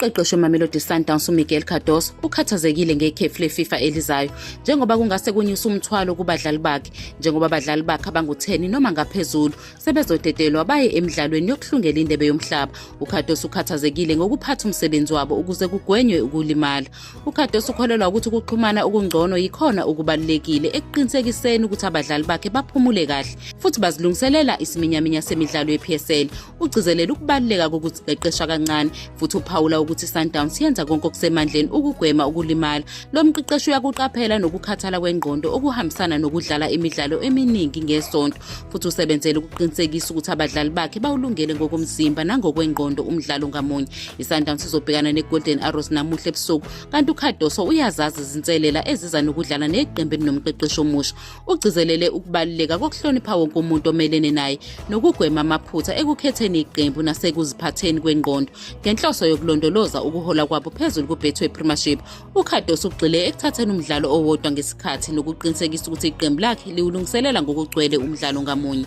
Umqeqeshi weMamelodi Sundowns uMiguel Cardoso ukhathazekile ngekhefu leFIFA elizayo njengoba kungase kunyuse umthwalo kubadlali bakhe njengoba abadlali bakhe abangu-10 noma ngaphezulu sebezodedelwa baye emidlalweni yokuhlungela indebe yomhlaba. uCardoso ukhathazekile ngokuphatha umsebenzi wabo ukuze kugwenywe ukulimala. uCardoso ukholelwa ukuthi ukuxhumana okungcono yikhona okubalulekile ekuqinisekiseni ukuthi abadlali bakhe baphumule kahle futhi bazilungiselela isiminyaminya semidlalo yePSL. Ugcizelela ukubaluleka kokuziqeqesha kancane futhi uphawula ukuthi Sundowns yenza konke okusemandleni ukugwema ukulimala. Lo mqeqeshi uyakuqaphela nokukhathala kwengqondo okuhambisana nokudlala imidlalo eminingi ngesonto futhi usebenzele ukuqinisekisa ukuthi abadlali bakhe bawulungele ngokomzimba nangokwengqondo umdlalo ngamunye. iSundowns izobhekana neGolden Arrows namuhla ebusuku kanti uCardoso uyazazi izinselela eziza nokudlala neqembu elinomqeqeshi omusha. Ugcizelele ukubaluleka kokuhlonipha wonke umuntu omelene naye nokugwema amaphutha ekukhetheni iqembu nasekuziphatheni kwengqondo ngenhloso yokulondoloza ukuhola kwabo phezulu kuBetway Premiership. uCardoso ugxile ekuthatheni umdlalo owodwa ngesikhathi nokuqinisekisa ukuthi iqembu lakhe liwulungiselela ngokugcwele umdlalo ngamunye.